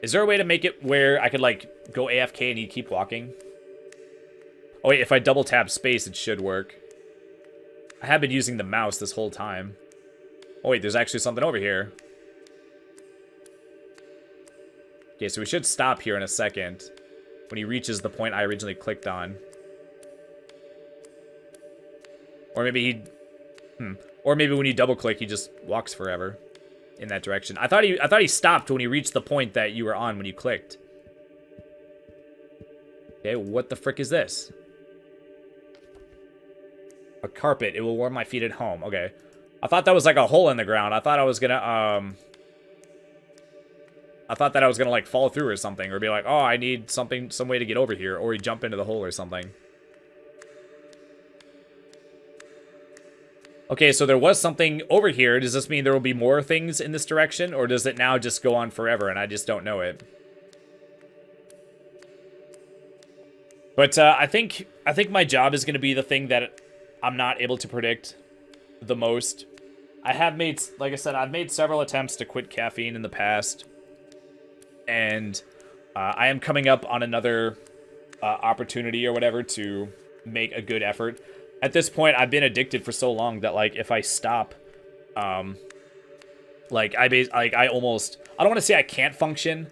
Is there a way to make it where I could, like, go AFK and you keep walking? Oh, wait, if I double tap space, it should work. I have been using the mouse this whole time. Oh, wait, there's actually something over here. Okay, so we should stop here in a second when he reaches the point I originally clicked on. Or maybe he... Or maybe when you double-click, he just walks forever in that direction. I thought he stopped when he reached the point that you were on when you clicked. Okay, what the frick is this? A carpet. It will warm my feet at home. Okay. I thought that was like a hole in the ground. I thought I was gonna, I thought that I was gonna, like, fall through or something. Or be like, oh, I need some way to get over here. Or you jump into the hole or something. Okay, so there was something over here. Does this mean there will be more things in this direction? Or does it now just go on forever and I just don't know it? But I think my job is going to be the thing that I'm not able to predict the most. I have made, like I said, I've made several attempts to quit caffeine in the past. And I am coming up on another opportunity or whatever to make a good effort. At this point, I've been addicted for so long that, like, if I stop, like, I don't want to say I can't function,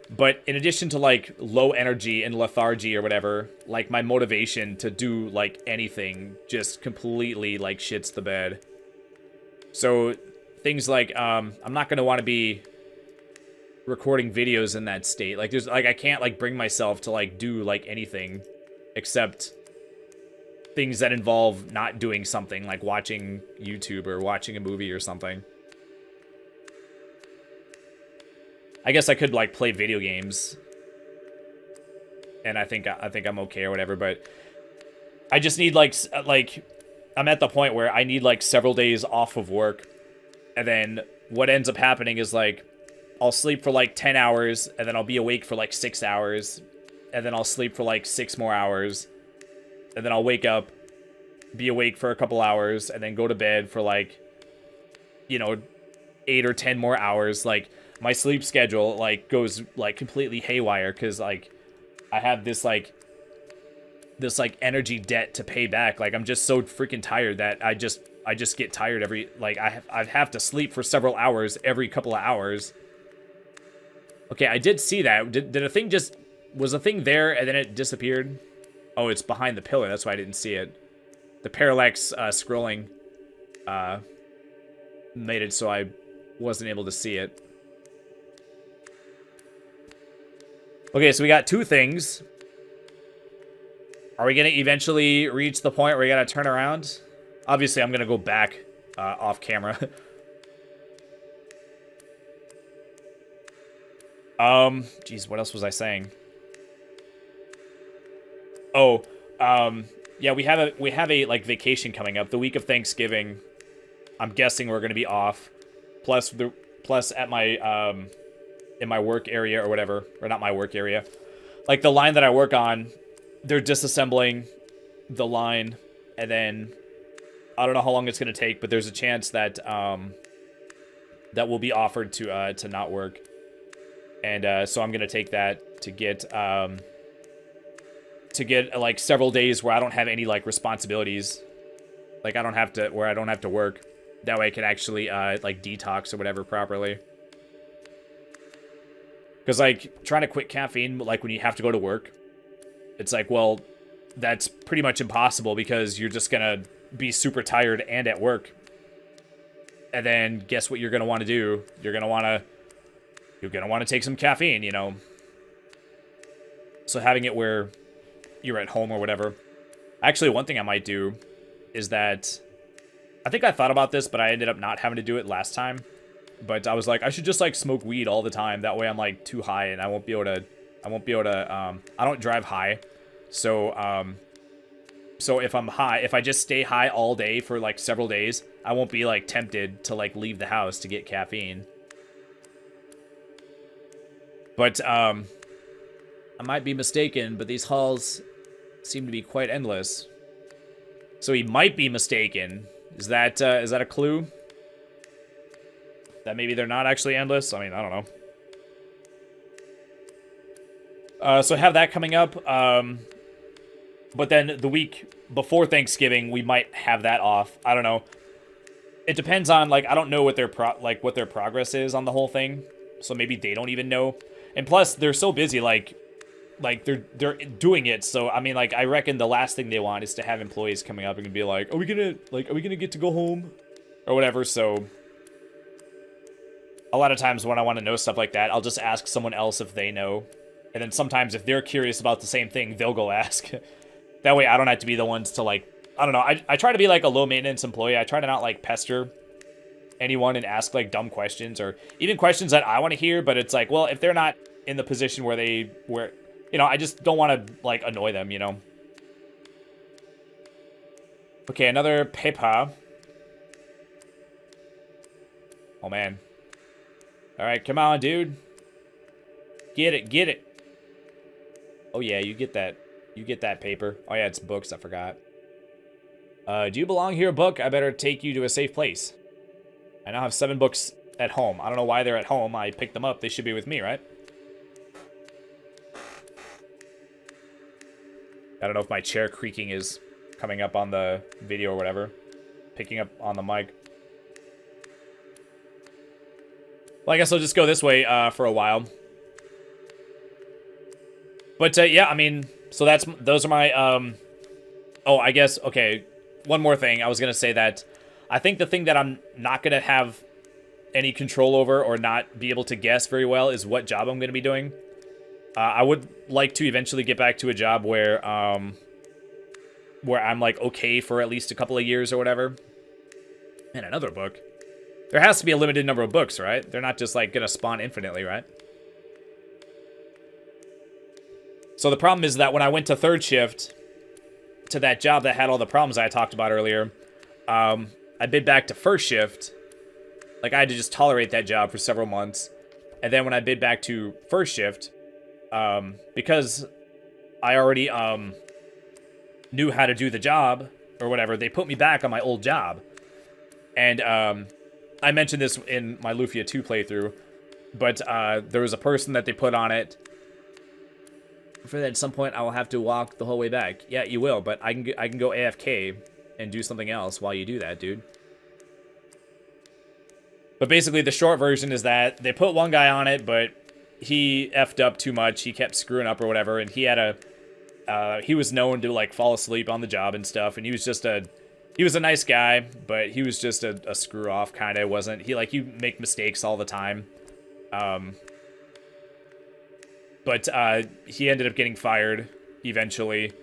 but in addition to, like, low energy and lethargy or whatever, like, my motivation to do, like, anything just completely, like, shits the bed. So, things like, I'm not going to want to be recording videos in that state. Like, I can't, like, bring myself to, like, do, like, anything except things that involve not doing something, like watching YouTube or watching a movie or something. I guess I could, like, play video games, and I think I'm okay or whatever, but I just need, like, I'm at the point where I need, like, several days off of work, and then what ends up happening is, like, I'll sleep for, like, 10 hours, and then I'll be awake for, like, 6 hours, and then I'll sleep for, like, 6 more hours, and then I'll wake up, be awake for a couple hours, and then go to bed for, like, you know, 8 or 10 more hours. Like, my sleep schedule, like, goes, like, completely haywire, because, like, I have this energy debt to pay back. Like, I'm just so freaking tired that I just get tired every, like, I have to sleep for several hours every couple of hours. Okay, I did see that. Did a thing just, was a thing there and then it disappeared? Oh, it's behind the pillar. That's why I didn't see it. The parallax scrolling made it so I wasn't able to see it. Okay, so we got two things. Are we going to eventually reach the point where we got to turn around? Obviously, I'm going to go back off camera. Geez, what else was I saying? Oh, yeah, we have a like vacation coming up the week of Thanksgiving. I'm guessing we're going to be off. Plus at my in my work area or whatever, or not my work area, like the line that I work on, they're disassembling the line, and then I don't know how long it's going to take, but there's a chance that that will be offered to not work, and so I'm going to take that to get like several days where I don't have any like responsibilities, like I don't have to work. That way I can actually like detox or whatever properly. Because like trying to quit caffeine, like when you have to go to work, it's like, well, that's pretty much impossible because you're just gonna be super tired and at work. And then guess what you're gonna want to do? You're gonna want to take some caffeine, you know. So having it where you're at home or whatever. Actually, one thing I might do is that I think I thought about this, but I ended up not having to do it last time. But I was like, I should just like smoke weed all the time. That way I'm like too high and I won't be able to, I don't drive high. So, so if I'm high, if I just stay high all day for like several days, I won't be like tempted to like leave the house to get caffeine. But, I might be mistaken, but these halls seem to be quite endless. So he might be mistaken. Is that a clue? That maybe they're not actually endless? I mean, I don't know. So have that coming up. But then the week before Thanksgiving, we might have that off. I don't know. It depends on, like, I don't know what their what their progress is on the whole thing. So maybe they don't even know. And plus, they're so busy, like they're doing it. So I mean, like, I reckon the last thing they want is to have employees coming up and be like, are we gonna get to go home or whatever. So a lot of times when I want to know stuff like that, I'll just ask someone else if they know. And then sometimes if they're curious about the same thing, they'll go ask. That way I don't have to be the ones to, like, I don't know. I try to be like a low maintenance employee. I try to not like pester anyone and ask like dumb questions or even questions that I want to hear, but it's like, well, if they're not in the position where you know, I just don't want to like annoy them, you know. Okay, another paper. Oh man. All right, come on, dude. Get it, get it. Oh yeah, you get that. You get that paper. Oh yeah, it's books, I forgot. Do you belong here, book? I better take you to a safe place. I now have 7 books at home. I don't know why they're at home. I picked them up. They should be with me, right? I don't know if my chair creaking is coming up on the video or whatever. Picking up on the mic. Well, I guess I'll just go this way for a while. But yeah, I mean, so those are my oh, I guess, okay, one more thing. I was gonna say that I think the thing that I'm not gonna have any control over or not be able to guess very well is what job I'm gonna be doing. I would like to eventually get back to a job where I'm like okay for at least a couple of years or whatever. And another book. There has to be a limited number of books, right? They're not just like gonna spawn infinitely, right? So the problem is that when I went to third shift to that job that had all the problems I talked about earlier, I bid back to first shift. Like, I had to just tolerate that job for several months. And then when I bid back to first shift, because I already knew how to do the job or whatever, they put me back on my old job. And I mentioned this in my Lufia 2 playthrough, but there was a person that they put on it. For that, at some point, I will have to walk the whole way back. Yeah, you will, but I can go AFK and do something else while you do that, dude. But basically, the short version is that they put one guy on it, but he effed up too much. He kept screwing up or whatever, and he had he was known to, like, fall asleep on the job and stuff, and he was just he was a nice guy, but he was just a screw-off, kind of. Wasn't he? Like, you make mistakes all the time. But he ended up getting fired eventually,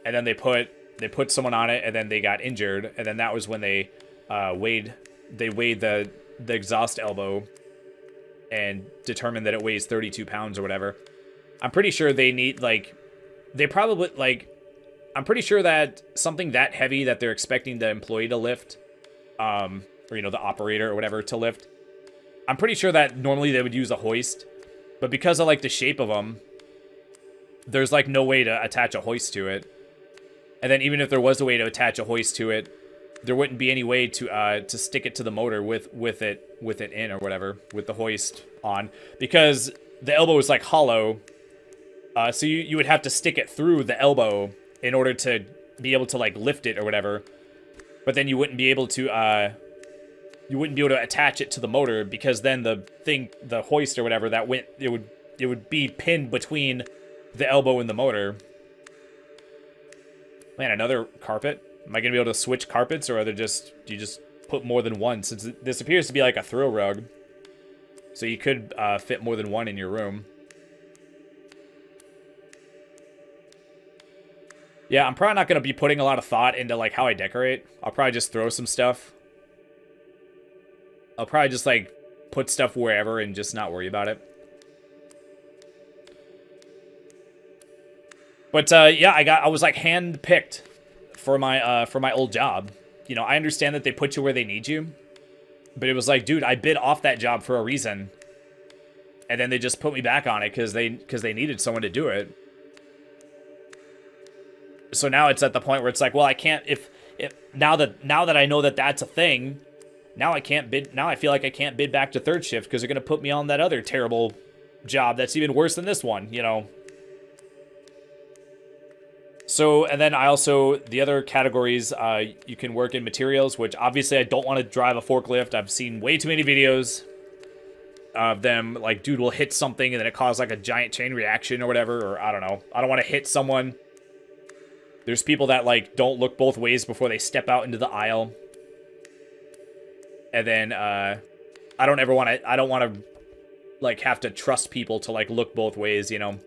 and then they put someone on it, and then they got injured, and then that was when they weighed the exhaust elbow and determined that it weighs 32 pounds or whatever. I'm pretty sure they need, like, they probably, like, I'm pretty sure that something that heavy that they're expecting the employee to lift, or, you know, the operator or whatever to lift, I'm pretty sure that normally they would use a hoist. But because of, like, the shape of them, there's, like, no way to attach a hoist to it. And then even if there was a way to attach a hoist to it, there wouldn't be any way to stick it to the motor with it in or whatever, with the hoist on. Because the elbow is, like, hollow. So you would have to stick it through the elbow in order to be able to, like, lift it or whatever. But then you wouldn't be able to... you wouldn't be able to attach it to the motor because then the hoist or whatever it would be pinned between the elbow and the motor. Man, another carpet? Am I gonna be able to switch carpets, or do you just put more than one? Since this appears to be like a throw rug, so you could fit more than one in your room. Yeah, I'm probably not gonna be putting a lot of thought into like how I decorate. I'll probably just throw some stuff. I'll probably just, like, put stuff wherever and just not worry about it. But, yeah, I was, like, hand-picked for my old job. You know, I understand that they put you where they need you. But it was like, dude, I bid off that job for a reason. And then they just put me back on it because they needed someone to do it. So now it's at the point where it's like, well, I can't, if now that I know that that's a thing... Now I can't bid. Now I feel like I can't bid back to third shift because they're gonna put me on that other terrible job that's even worse than this one. You know. So, and then I also, the other categories, you can work in materials, which obviously I don't want to drive a forklift. I've seen way too many videos of them, like, dude will hit something and then it causes like a giant chain reaction or whatever, or I don't know. I don't want to hit someone. There's people that, like, don't look both ways before they step out into the aisle. And then, I don't want to, like, have to trust people to, like, look both ways, you know?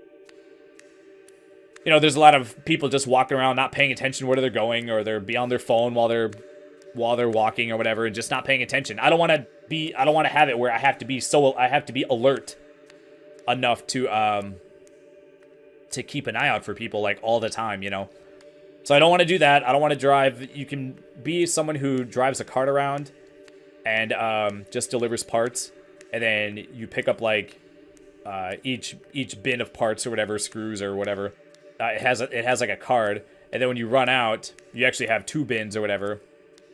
You know, there's a lot of people just walking around not paying attention to where they're going, or they're be on their phone while they're walking or whatever, and just not paying attention. I don't want to have it where I have to be alert enough to keep an eye out for people, like, all the time, you know? So I don't want to do that. I don't want to drive. You can be someone who drives a cart around and just delivers parts, and then you pick up, like, each bin of parts or whatever, screws or whatever. It has like a card, and then when you run out, you actually have 2 bins or whatever.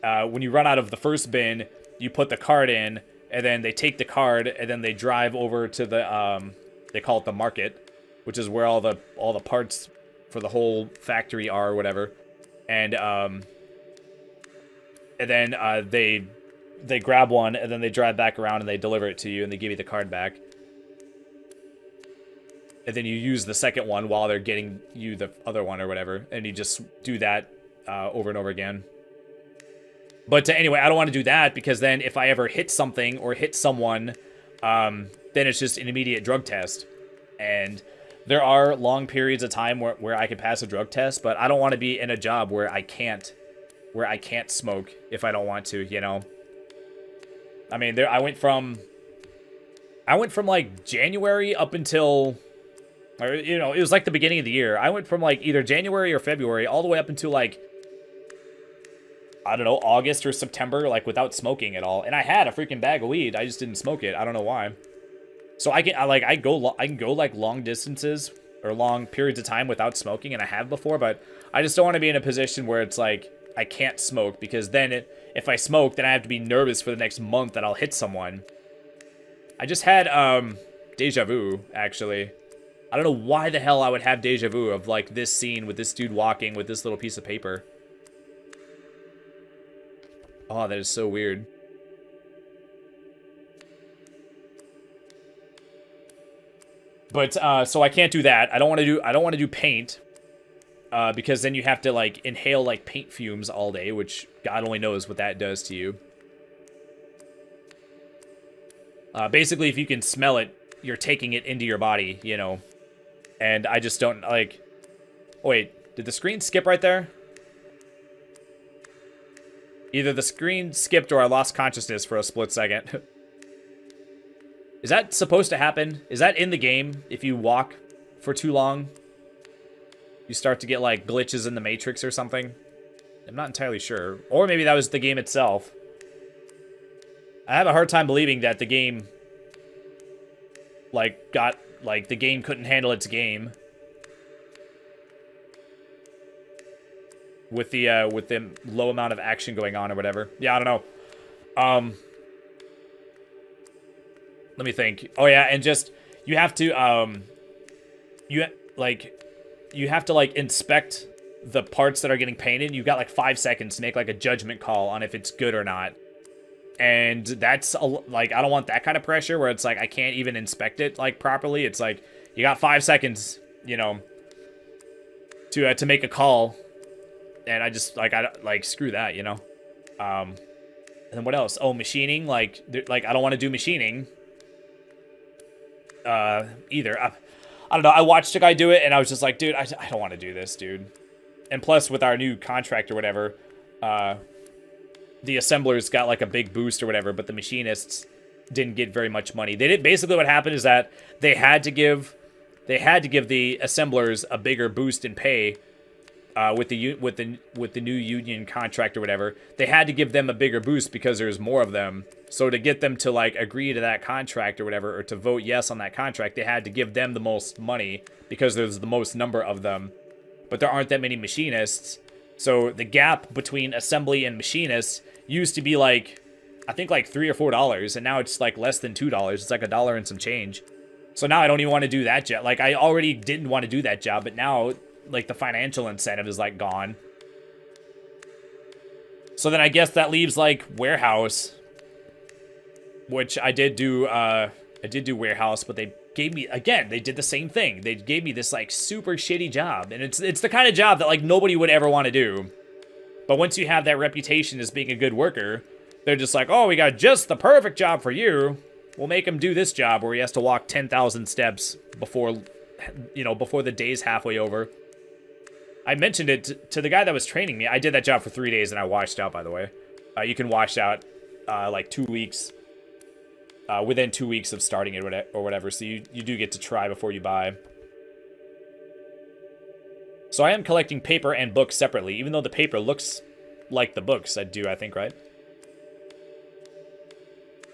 When you run out of the first bin, you put the card in, and then they take the card, and then they drive over to the they call it the market, which is where all the parts for the whole factory are or whatever. And then they grab one, and then they drive back around and they deliver it to you, and they give you the card back. And then you use the second one while they're getting you the other one or whatever. And you just do that over and over again. But anyway, I don't want to do that, because then if I ever hit something or hit someone, then it's just an immediate drug test. And there are long periods of time where I can pass a drug test, but I don't want to be in a job where I can't smoke if I don't want to, you know? I mean, I went from like January up until, or, you know, it was like the beginning of the year. I went from like either January or February all the way up until like, I don't know, August or September, like without smoking at all. And I had a freaking bag of weed. I just didn't smoke it. I don't know why. So I can go like long distances or long periods of time without smoking, and I have before, but I just don't want to be in a position where it's like I can't smoke, because then if I smoke, then I have to be nervous for the next month that I'll hit someone. I just had deja vu, actually. I don't know why the hell I would have deja vu of, like, this scene with this dude walking with this little piece of paper. Oh, that is so weird. But, so I can't do that. I don't want to do paint. Because then you have to, like, inhale, like, paint fumes all day, which God only knows what that does to you. Basically, if you can smell it, you're taking it into your body, you know. And I just don't, like... Oh, wait, did the screen skip right there? Either the screen skipped or I lost consciousness for a split second. Is that supposed to happen? Is that in the game? If you walk for too long, you start to get, like, glitches in the Matrix or something? I'm not entirely sure. Or maybe that was the game itself. I have a hard time believing that the game, like, the game couldn't handle its game. With the low amount of action going on or whatever. Yeah, I don't know. Let me think. Oh yeah, and just, you have to, you have to, like, inspect the parts that are getting painted. You've got, like, 5 seconds to make, like, a judgment call on if it's good or not. And that's, like, I don't want that kind of pressure where it's, like, I can't even inspect it, like, properly. It's, like, you got 5 seconds, you know, to make a call. And I just, like, screw that, you know. And then what else? Oh, machining. Like, I don't want to do machining. Either. I don't know. I watched a guy do it, and I was just like, dude, I don't want to do this, dude. And plus, with our new contract or whatever, the assemblers got, like, a big boost or whatever, but the machinists didn't get very much money. They did. Basically, what happened is that they had to give the assemblers a bigger boost in pay. With the new union contract or whatever, they had to give them a bigger boost because there's more of them. So to get them to, like, agree to that contract or whatever, or to vote yes on that contract, they had to give them the most money because there's the most number of them. But there aren't that many machinists. So the gap between assembly and machinists used to be, like, I think, like, $3 or $4, and now it's, like, less than $2. It's like $1 and some change. So now I don't even want to do that job. Like, I already didn't want to do that job, but now, like the financial incentive is like gone. So then I guess that leaves like warehouse, which I did do warehouse, but they gave me, again, they did the same thing. They gave me this like super shitty job, and it's the kind of job that like nobody would ever want to do. But once you have that reputation as being a good worker, they're just like, oh, we got just the perfect job for you. We'll make him do this job where he has to walk 10,000 steps before, you know, before the day's halfway over. I mentioned it to the guy that was training me. I did that job for 3 days and I washed out, by the way. You can wash out like 2 weeks. Within 2 weeks of starting it or whatever. So you do get to try before you buy. So I am collecting paper and books separately, even though the paper looks like the books. I think, right?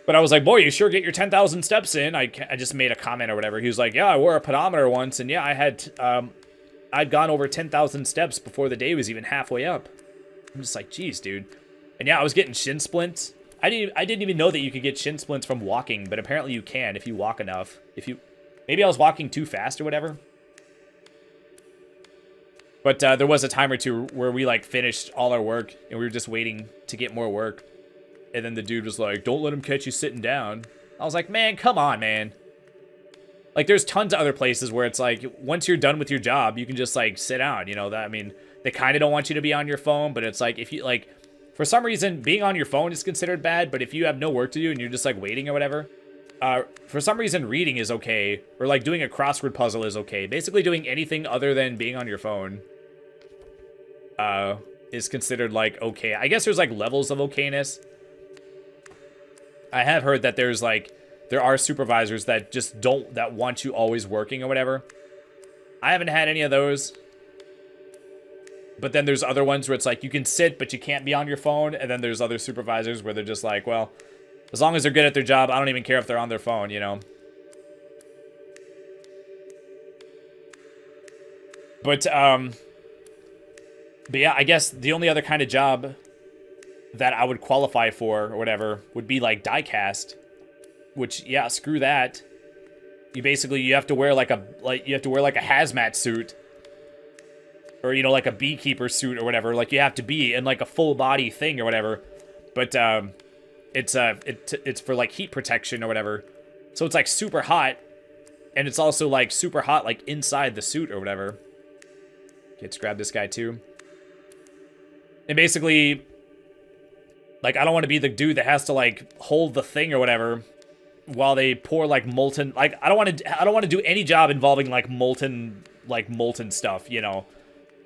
But I was like, boy, you sure get your 10,000 steps in. I just made a comment or whatever. He was like, yeah, I wore a pedometer once. And yeah, I'd gone over 10,000 steps before the day was even halfway up. I'm just like, geez, dude. And yeah, I was getting shin splints. I didn't even know that you could get shin splints from walking, but apparently you can if you walk enough. Maybe I was walking too fast or whatever. But there was a time or two where we like finished all our work and we were just waiting to get more work. And then the dude was like, don't let him catch you sitting down. I was like, man, come on, man. Like, there's tons of other places where it's like, once you're done with your job, you can just like sit down, you know, that, I mean, they kind of don't want you to be on your phone, but it's like, if you like, for some reason, being on your phone is considered bad, but if you have no work to do and you're just like waiting or whatever, for some reason, reading is okay, or like doing a crossword puzzle is okay. Basically doing anything other than being on your phone is considered like okay. I guess there's like levels of okayness. I have heard that there are supervisors that just that want you always working or whatever. I haven't had any of those. But then there's other ones where it's like you can sit, but you can't be on your phone. And then there's other supervisors where they're just like, well, as long as they're good at their job, I don't even care if they're on their phone, you know. But yeah, I guess the only other kind of job that I would qualify for or whatever would be like diecast, which, yeah, screw that. You have to wear like a hazmat suit, or, you know, like a beekeeper suit or whatever. Like, you have to be in like a full body thing or whatever. But it's for like heat protection or whatever. So it's like super hot, and it's also like super hot like inside the suit or whatever. Let's grab this guy too. And basically, like, I don't want to be the dude that has to like hold the thing or whatever while they pour like molten. Like, I don't want to do any job involving like molten stuff, you know.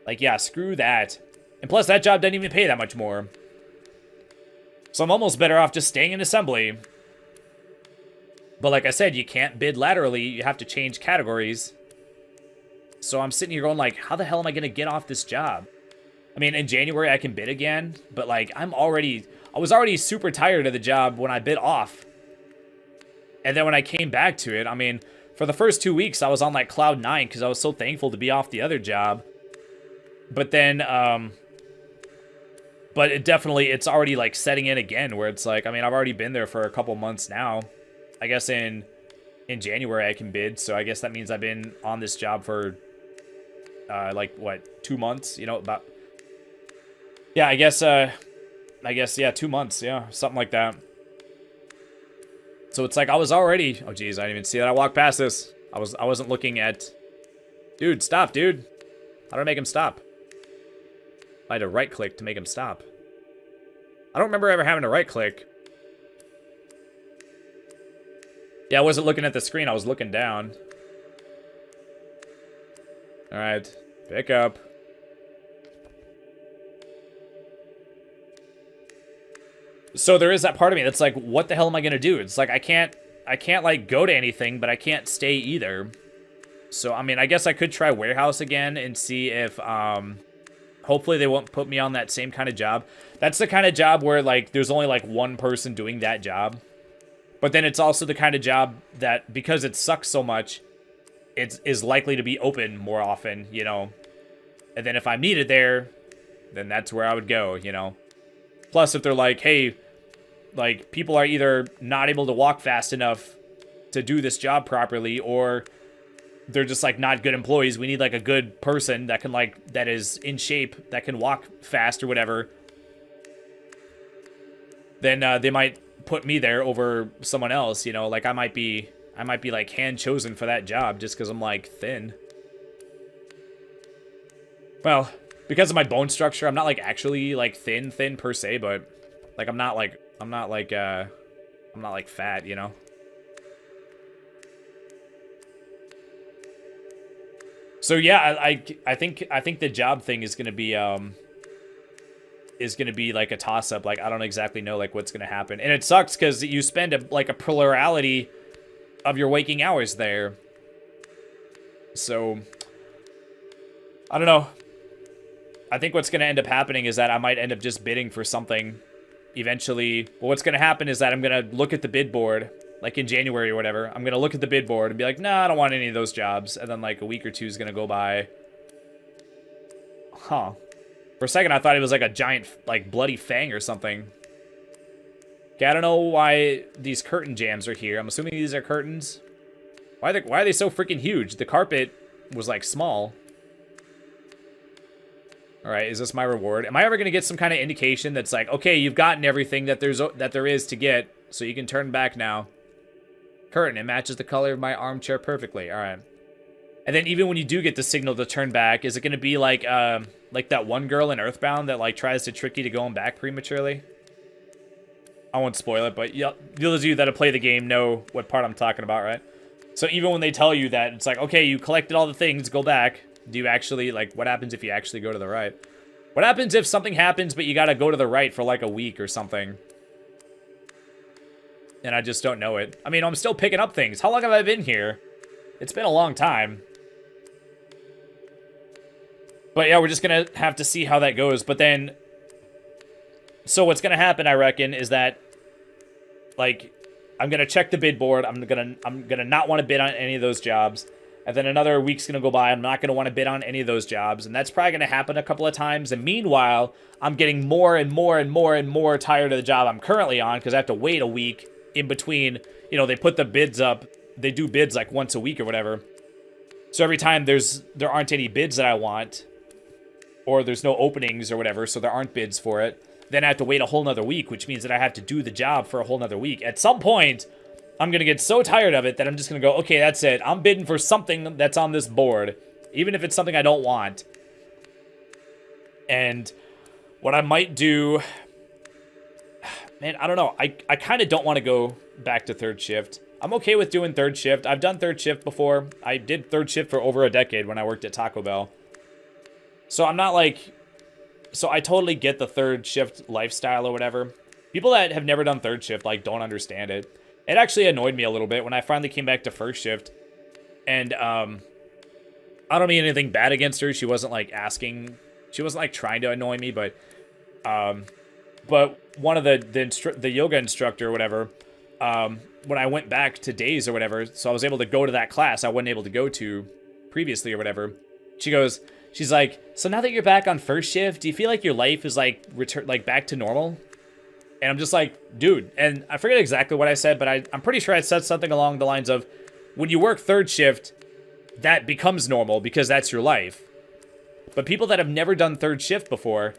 Like, yeah, screw that. And plus, that job doesn't even pay that much more. So I'm almost better off just staying in assembly. But like I said, you can't bid laterally. You have to change categories. So I'm sitting here going like, how the hell am I going to get off this job? I mean, in January I can bid again, but like I was already super tired of the job when I bid off. And then when I came back to it, I mean, for the first 2 weeks I was on like cloud 9 because I was so thankful to be off the other job. But then, but it's already like setting in again where it's like, I mean, I've already been there for a couple months now. I guess in January I can bid, so I guess that means I've been on this job for like what, 2 months, you know, about, yeah, I guess yeah, 2 months, yeah, something like that. So it's like I was already, oh geez, I didn't even see that I walked past this. I wasn't looking at, dude, stop, dude. How do I make him stop? I had to right click to make him stop. I don't remember ever having to right click. Yeah, I wasn't looking at the screen, I was looking down. Alright, pick up. So there is that part of me that's like, what the hell am I gonna do? It's like I can't like go to anything, but I can't stay either. So I mean, I guess I could try warehouse again and see if hopefully they won't put me on that same kind of job. That's the kind of job where like there's only like one person doing that job. But then it's also the kind of job that, because it sucks so much, it is likely to be open more often, you know. And then if I'm needed there, then that's where I would go, you know. Plus, if they're like, hey, like, people are either not able to walk fast enough to do this job properly, or they're just like not good employees. We need like a good person that can like, that is in shape, that can walk fast or whatever. Then they might put me there over someone else, you know, like I might be like hand chosen for that job just because I'm like thin. Well, because of my bone structure, I'm not like actually like thin per se, but like I'm not like fat, you know. So yeah, I think the job thing is gonna be like a toss up. Like I don't exactly know like what's gonna happen, and it sucks because you spend a plurality of your waking hours there. So I don't know. I think what's gonna end up happening is that I might end up just bidding for something eventually. Well, what's gonna happen is that I'm gonna look at the bid board. Like in January or whatever, I'm going to look at the bid board and be like, nah, I don't want any of those jobs. And then like a week or two is going to go by. Huh. For a second, I thought it was like a giant, like bloody fang or something. Okay, I don't know why these curtain jams are here. I'm assuming these are curtains. Why are they so freaking huge? The carpet was like small. All right, is this my reward? Am I ever going to get some kind of indication that's like, okay, you've gotten everything that there is to get, so you can turn back now. Curtain, it matches the color of my armchair perfectly. All right. And then even when you do get the signal to turn back, is it going to be like that one girl in Earthbound that like tries to trick you to going back prematurely? I won't spoil it, but those of you that have played the game know what part I'm talking about, right? So even when they tell you that, it's like, okay, you collected all the things, go back. Do you actually, like, what happens if you actually go to the right? What happens if something happens, but you got to go to the right for like a week or something? And I just don't know it. I mean, I'm still picking up things. How long have I been here? It's been a long time. But yeah, we're just going to have to see how that goes. But then, so what's going to happen, I reckon, is that, like, I'm going to check the bid board. I'm going to not want to bid on any of those jobs. And then another week's going to go by. I'm not going to want to bid on any of those jobs. And that's probably going to happen a couple of times. And meanwhile, I'm getting more and more tired of the job I'm currently on because I have to wait a week in between. You know, they put the bids up. They do bids like once a week or whatever. So every time there aren't any bids that I want, or there's no openings or whatever, so there aren't bids for it, then I have to wait a whole nother week, which means that I have to do the job for a whole nother week. At some point, I'm going to get so tired of it that I'm just going to go, okay, that's it. I'm bidding for something that's on this board, even if it's something I don't want. And what I might do, man, I don't know. I kind of don't want to go back to third shift. I'm okay with doing third shift. I've done third shift before. I did third shift for over a decade when I worked at Taco Bell. So I'm not like, so I totally get the third shift lifestyle or whatever. People that have never done third shift, like, don't understand it. It actually annoyed me a little bit when I finally came back to first shift. And I don't mean anything bad against her. She wasn't like asking, she wasn't like trying to annoy me, but one of the yoga instructor or whatever, when I went back to days or whatever, so I was able to go to that class I wasn't able to go to previously or whatever. She's like, so now that you're back on first shift, do you feel like your life is like back to normal? And I'm just like, dude, and I forget exactly what I said, but I'm pretty sure I said something along the lines of, when you work third shift, that becomes normal because that's your life. But people that have never done third shift before,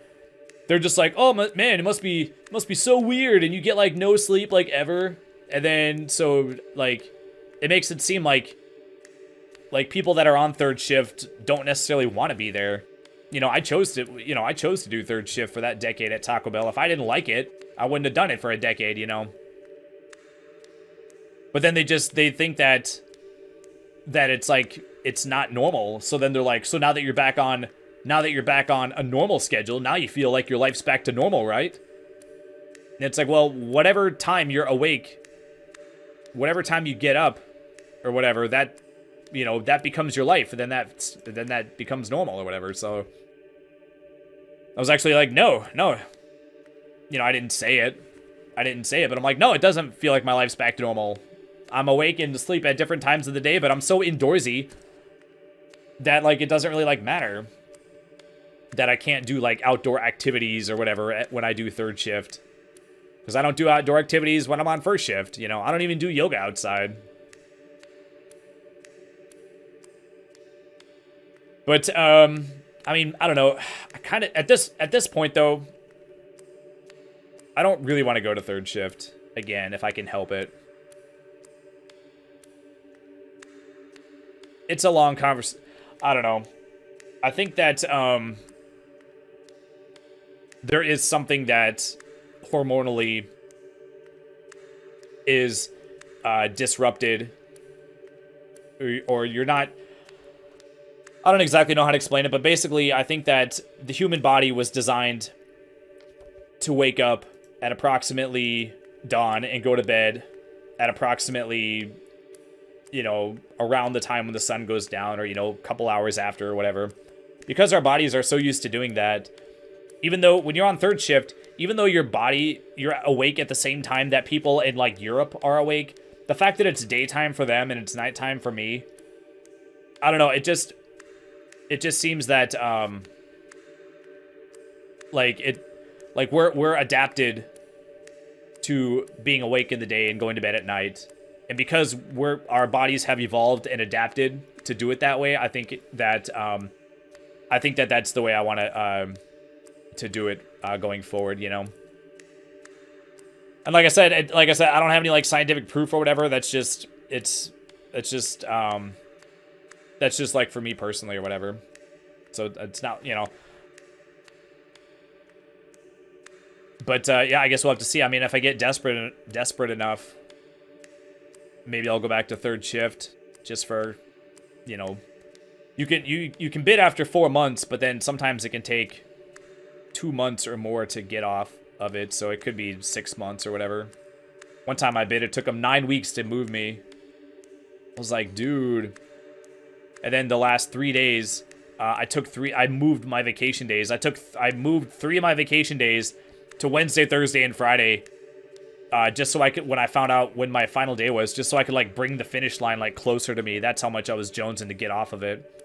they're just like, oh man, it must be so weird, and you get like no sleep like ever. And then so like it makes it seem like people that are on third shift don't necessarily want to be there. You know, I chose to do third shift for that decade at Taco Bell. If I didn't like it, I wouldn't have done it for a decade, you know. But then they think that it's like it's not normal. So then they're like, so now that you're back on a normal schedule, now you feel like your life's back to normal, right? And it's like, well, whatever time you're awake, whatever time you get up or whatever, that, you know, that becomes your life, and then that becomes normal or whatever. So I was actually like, no. You know, I didn't say it, but I'm like, no, it doesn't feel like my life's back to normal. I'm awake and asleep at different times of the day, but I'm so indoorsy that, like, it doesn't really, like, matter that I can't do, like, outdoor activities or whatever when I do third shift. Because I don't do outdoor activities when I'm on first shift, you know. I don't even do yoga outside. But I mean, I don't know. I kind of at this point though, I don't really want to go to third shift again if I can help it. It's a long conversation. I don't know. I think that there is something that hormonally is disrupted, or you're not. I don't exactly know how to explain it, but basically, I think that the human body was designed to wake up at approximately dawn and go to bed at approximately, you know, around the time when the sun goes down, or, you know, a couple hours after or whatever. Because our bodies are so used to doing that, even though when you're on third shift, even though you're awake at the same time that people in, like, Europe are awake, the fact that it's daytime for them and it's nighttime for me, I don't know, it just seems that, we're adapted to being awake in the day and going to bed at night. And because our bodies have evolved and adapted to do it that way, I think that that's the way I want to do it going forward, you know. And like I said, I don't have any like scientific proof or whatever. That's just like for me personally or whatever. So it's not, you know. But yeah, I guess we'll have to see. I mean, if I get desperate enough, maybe I'll go back to third shift just for, you know, you can bid after 4 months, but then sometimes it can take 2 months or more to get off of it, so it could be 6 months or whatever. One time I bid, it took them 9 weeks to move me. I was like, dude. And then the last 3 days, I moved my vacation days. I moved 3 of my vacation days to Wednesday, Thursday, and Friday. Just so I could, when I found out when my final day was, just so I could, like, bring the finish line, like, closer to me. That's how much I was jonesing to get off of it.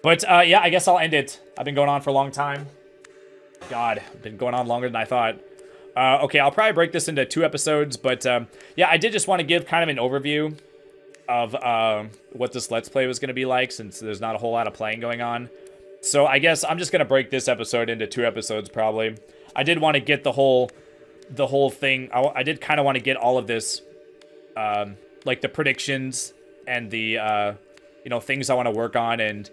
But, yeah, I guess I'll end it. I've been going on for a long time. God, I've been going on longer than I thought. Okay, I'll probably break this into 2 episodes, but, yeah, I did just want to give kind of an overview of, what this Let's Play was going to be like, since there's not a whole lot of playing going on. So, I guess I'm just going to break this episode into 2 episodes, probably. I did want to get the whole thing. I did kind of want to get all of this, like the predictions and the, you know, things I want to work on, and,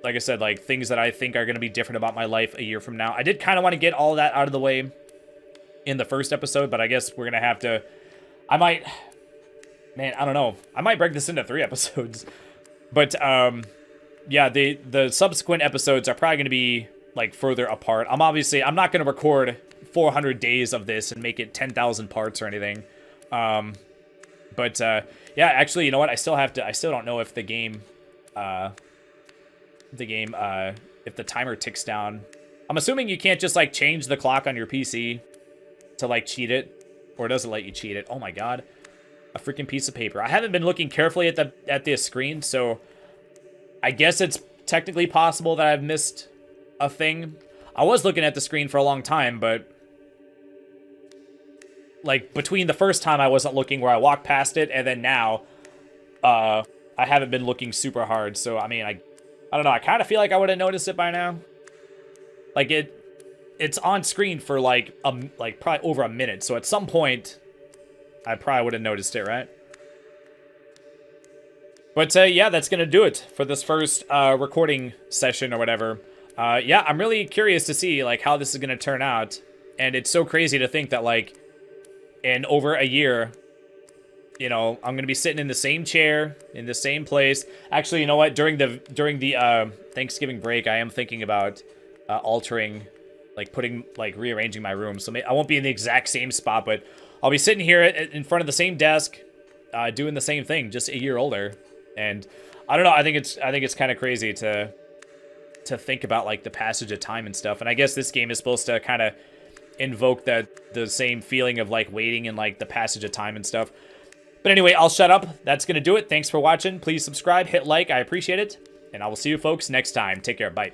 like I said, like things that I think are going to be different about my life a year from now. I did kind of want to get all that out of the way in the first episode, but I guess we're going to have to, man, I don't know. I might break this into 3 episodes, but, yeah, the subsequent episodes are probably going to be like further apart. I'm not going to record 400 days of this and make it 10,000 parts or anything. But yeah, actually, you know what? I still don't know if the game, if the timer ticks down. I'm assuming you can't just like change the clock on your PC to like cheat it, or does it let you cheat it? Oh my God, a freaking piece of paper. I haven't been looking carefully at the screen, so I guess it's technically possible that I've missed a thing. I was looking at the screen for a long time, but like between the first time I wasn't looking where I walked past it, and then now, I haven't been looking super hard. So I mean, I don't know. I kind of feel like I would have noticed it by now. Like it's on screen for like probably over a minute. So at some point, I probably would have noticed it, right? But yeah, that's gonna do it for this first recording session or whatever. Yeah, I'm really curious to see like how this is gonna turn out, and it's so crazy to think that like in over a year, you know, I'm gonna be sitting in the same chair in the same place. Actually, you know what? During the Thanksgiving break, I am thinking about altering, like rearranging my room. So I won't be in the exact same spot, but I'll be sitting here in front of the same desk, doing the same thing, just a year older. And I don't know. I think it's kind of crazy to think about like the passage of time and stuff. And I guess this game is supposed to kind of invoke the same feeling of like waiting and like the passage of time and stuff. But anyway, I'll shut up. That's gonna do it. Thanks for watching. Please subscribe, hit like. I appreciate it. And I will see you folks next time. Take care. Bye.